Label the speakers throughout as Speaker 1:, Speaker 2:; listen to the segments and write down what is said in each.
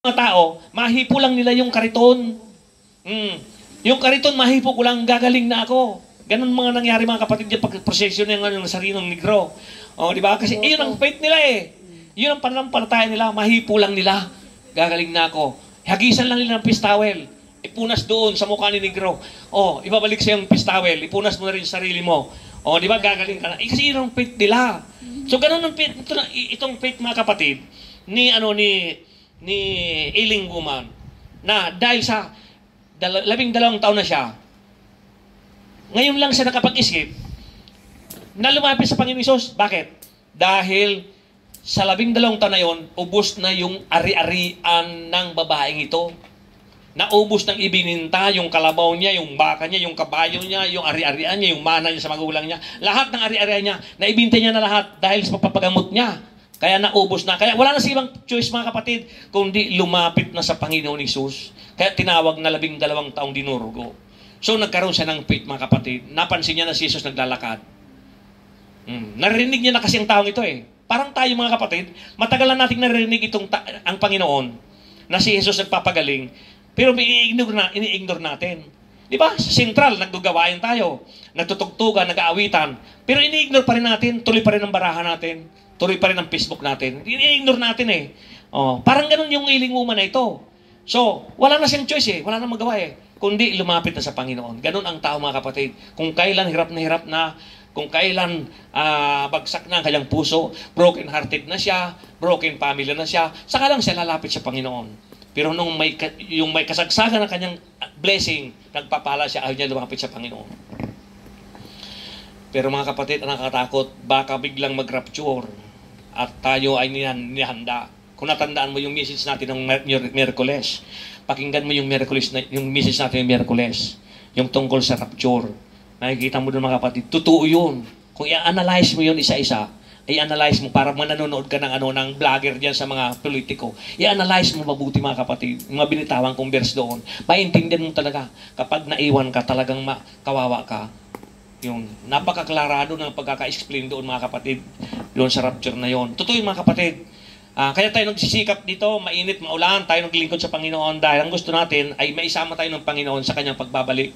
Speaker 1: mga tao, mahipo lang nila yung kariton. Yung kariton, mahipo ko lang, gagaling na ako. Ganun mga nangyari mga kapatid yung pag-prosesyon ng sarinong negro. O, di ba? Kasi iyon ang faith nila eh. Yun ang pananampalataya nila, mahipo lang nila. Gagaling na ako. Hagisan lang nila ng pistawel. Ipunas doon sa mukha ni negro. O, ibabalik sa yung pistawel. Ipunas mo na rin sa sarili mo. O, di ba? Gagaling ka na. Kasi yun ang faith nila. So, ganun ang faith. Itong faith mga kapatid, ni Iling Woman, na dahil sa 12 taon na siya, ngayon lang siya nakapag-isip na lumapit sa Panginoon Hesus. Bakit? Dahil sa 12 taon na yon, ubos na yung ari-arian ng babaeng ito. Naubos ng ibininta, yung kalabaw niya, yung baka niya, yung kabayo niya, yung ari-arian niya, yung mana niya sa magulang niya. Lahat ng ari-arian niya, naibinta niya na lahat dahil sa pagpapagamot niya. Kaya naubos na. Kaya wala na silang choice mga kapatid, kundi lumapit na sa Panginoon Hesus. Kaya tinawag na 12 taong dinurgo. So nagkaroon siya ng faith mga kapatid. Napansin niya na si Jesus naglalakad. Narinig niya na kasi ang taong ito eh. Parang tayo mga kapatid, matagal na nating narinig ang Panginoon na si Jesus nagpapagaling, pero ini-ignore natin. Di ba? Sa sentral, nagdugawain tayo, nagtutugtugan, nag-aawitan, pero ini-ignore pa rin natin, tuloy pa rin ang barahan natin, tuloy pa rin ang Facebook natin. Ini-ignore natin eh. Oh, parang ganun yung Iling Woman na ito. So, wala na siyang choice eh, wala na magawa eh, kundi lumapit na sa Panginoon. Ganun ang tao mga kapatid. Kung kailan hirap na, kung kailan bagsak na ang kanyang puso, broken hearted na siya, broken family na siya, saka lang siya lalapit sa Panginoon. Pero nung may kasagsagan ng kanyang blessing, nagpapala siya, ayaw niya lumapit sa Panginoon. Pero mga kapatid, ang nakakatakot, baka biglang mag-rapture at tayo ay nihanda. Kung natandaan mo yung message natin ng Miyerkules, pakinggan mo yung message natin ng Miyerkules, yung tungkol sa rapture. Nakikita mo doon mga kapatid, totoo yun. Kung i-analyze mo yun isa-isa, i-analyze mo para mananonood ka ng vlogger diyan sa mga politiko. I-analyze mo mabuti mga kapatid, yung mga binitawang kong verse doon. Maintindihan mo talaga, kapag naiwan ka, talagang kawawa ka. Yung napakaklarado ng pagkaka-explain doon mga kapatid, doon sa rapture na yon. Totoo yun mga kapatid. Kaya tayo nagsisikap dito, mainit, maulan, tayo naglingkod sa Panginoon dahil ang gusto natin ay maisama tayo ng Panginoon sa kanyang pagbabalik.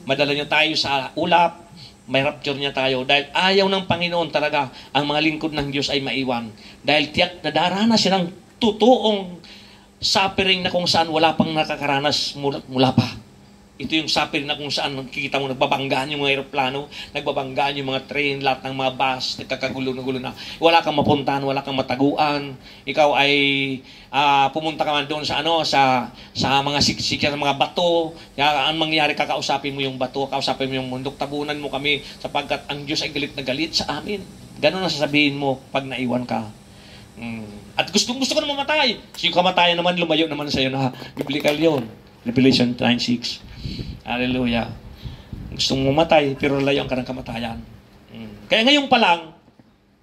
Speaker 1: Madala niya tayo sa ulap, may rapture niya tayo dahil ayaw ng Panginoon talaga ang mga lingkod ng Diyos ay maiwan. Dahil tiyak na darana siya ng totoong suffering na kung saan wala pang nakakaranas mula pa. Ito yung suffering na kung saan nakikita mo nagbabanggaan yung mga aeroplano, nagbabanggaan yung mga train, lahat ng mga bus, nagkakagulo na. Wala kang mapuntahan, wala kang mataguan. Ikaw ay pumunta ka man doon sa mga siksik ng mga bato. Kaya ang mangyayari, kakausapin mo yung bato, kausapin mo yung mundok, tabunan mo kami sapagkat ang Diyos ay galit na galit sa amin. Ganun ang sasabihin mo pag naiwan ka. At gusto ko na mamatay. Yung kamatayan naman, lumayo naman sa'yo na biblical yun. Revelation 9:6. Hallelujah. Gusto mong mamatay, pero layo ka ng kamatayan. Kaya ngayon pa lang,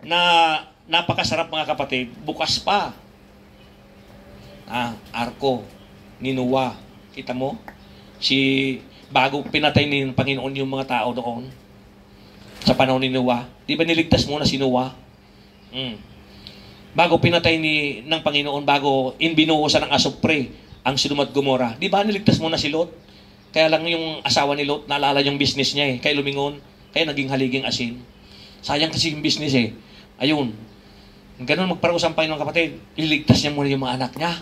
Speaker 1: na napakasarap mga kapatid, bukas pa. Arko, ni Noah. Kita mo? Bago pinatay ni Panginoon yung mga tao doon, sa panahon ni Noah, di ba niligtas muna si Noah? Bago pinatay ng Panginoon, bago binuhusan ng asupre, ang Sodom at Gomora, di ba niligtas muna si Lot? Kaya lang yung asawa ni Lot, naalala yung business niya eh. Kaya lumingon, kaya naging haliging asin. Sayang kasi yung business eh. Ayun. Ganun magparusan pa ng kapatid. Iligtas niya muna yung mga anak niya.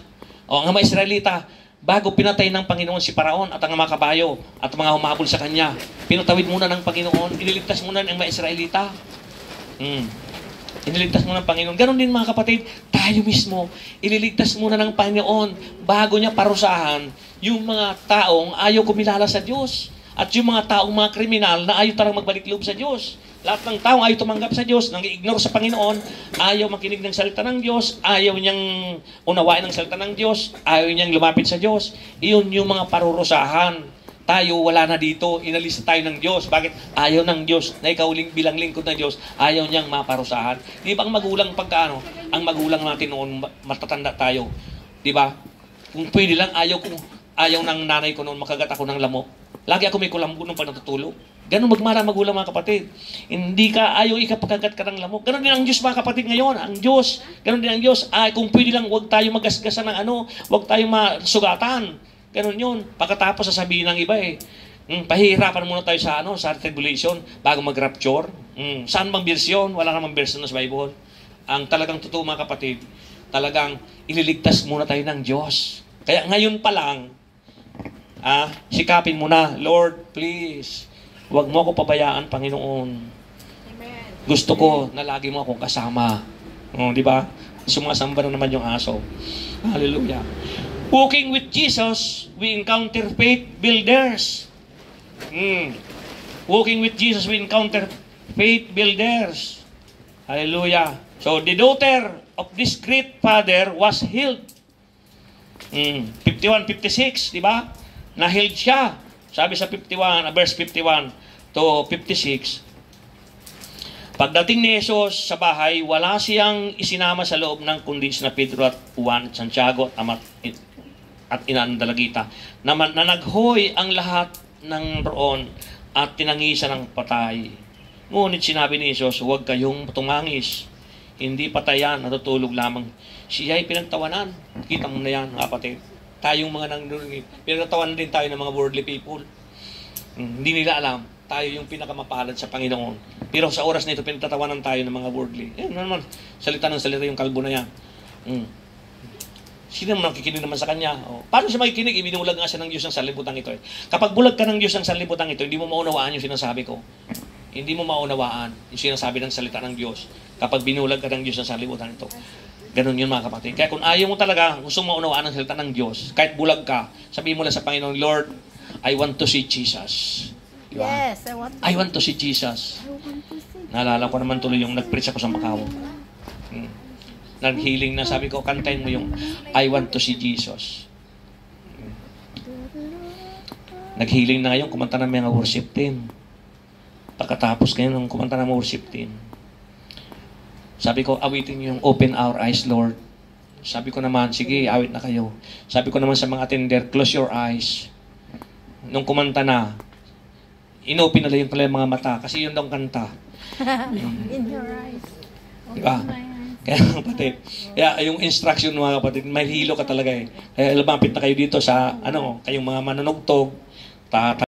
Speaker 1: O ang mga Israelita, bago pinatay ng Panginoon si Paraon at ang mga kabayo at mga humabol sa kanya, pinatawid muna ng Panginoon, iniligtas muna ng mga Israelita. Iniligtas muna ng Panginoon. Ganon din mga kapatid, tayo mismo, ililigtas muna ng Panginoon bago niya parusahan yung mga taong ayaw kumilala sa Diyos. At yung mga taong mga kriminal na ayaw talagang magbalik loob sa Diyos. Lahat ng taong ayaw tumanggap sa Diyos, nang-ignore sa Panginoon, ayaw makinig ng salita ng Diyos, ayaw niyang unawain ng salita ng Diyos, ayaw niyang lumapit sa Diyos. Iyon yung mga parurusahan. Tayo, wala na dito, inalis tayo ng Diyos. Bakit? Ayaw ng Diyos, na ikaw bilang lingkod ng Diyos, ayaw niyang maparusahan. Di ba ang magulang ang magulang natin noon, matatanda tayo. Di ba? Kung pwede lang, ayaw ng nanay ko noon, makagat ako ng lamok. Lagi ako may kulambo nung pag natutulog. Ganun magmana magulang mga kapatid. Hindi ka ayaw ikapagkagat ka ng lamok. Ganun din ang Diyos mga kapatid ngayon. Ang Diyos, ganun din ang Diyos. Kung pwede lang, huwag tayo magasgasan ng huwag tayo masugatan. Ganun yun. Pagkatapos sasabihin ng iba pahihirapan muna tayo sa tribulation bago mag-rapture. Saan bang bersyon? Wala namang bersyon sa Bible. Ang talagang totoo mga kapatid, talagang ililigtas muna tayo ng Diyos. Kaya ngayon pa lang, sikapin mo na, Lord, please, huwag mo ako pabayaan, Panginoon.
Speaker 2: Amen.
Speaker 1: Gusto ko na lagi mo akong kasama. Di ba? Sumasamba na naman yung aso. Hallelujah. Walking with Jesus, we encounter faith builders. Walking with Jesus, we encounter faith builders. Hallelujah. So, the daughter of this great father was healed. 51-56, di ba? Na-healed siya. Sabi sa 51, verse 51 to 56. Pagdating ni Jesus sa bahay, wala siyang isinama sa loob ng kundi na Pedro at Juan at Santiago at ina ng dalagita. Na naghoy ang lahat ng roon at tinangisa ng patay. Ngunit sinabi ni Jesus, huwag kayong tumangis. Hindi patayan, natutulog lamang. Siya ay pinagtawanan. Kita mo na yan, kapatid. Tayong mga pinagtawanan din tayo ng mga worldly people. Hindi nila alam. Tayo yung pinakamapalad sa Panginoon. Pero sa oras nito, pinagtatawanan tayo ng mga worldly. Naman, salita ng salita yung kalbo na yan. Sino naman nakikinig naman sa kanya? Paano siya makikinig? Ibinulag nga siya ng Diyos ng sanlibutan ito. Kapag bulag ka ng Diyos ng sanlibutan ito, hindi mo maunawaan yung sinasabi ko. Hindi mo maunawaan yung sinasabi ng salita ng Diyos. Kapag binulag ka ng Diyos ng sanlibutan ito. Ganun yun mga kapatid. Kaya kung ayaw mo talaga, gusto mo maunawaan ang salita ng Diyos, kahit bulag ka, sabihin mo lang sa Panginoon, Lord, I want to see Jesus. Diba?
Speaker 2: Yes,
Speaker 1: I want to see Jesus. Naalala ko naman tuloy yung nag-preach ako sa Macau. Nag-healing na, sabi ko, kantayin mo yung I want to see Jesus. Nag-healing na ngayon, kumanta ng mga worship team. Pagkatapos ngayon, kumanta ng worship team. Sabi ko, awitin yung open our eyes, Lord. Sabi ko naman, sige, awit na kayo. Sabi ko naman sa mga attender, close your eyes. Nung kumanta na, inopen nila yung pala yung mga mata kasi yun daw kanta.
Speaker 2: in your eyes.
Speaker 1: Diba? Kaya kapatid, kaya yung instruction mga kapatid, may hilo ka talaga eh. Kaya lumapit na kayo dito sa, kayong mga manunugtog,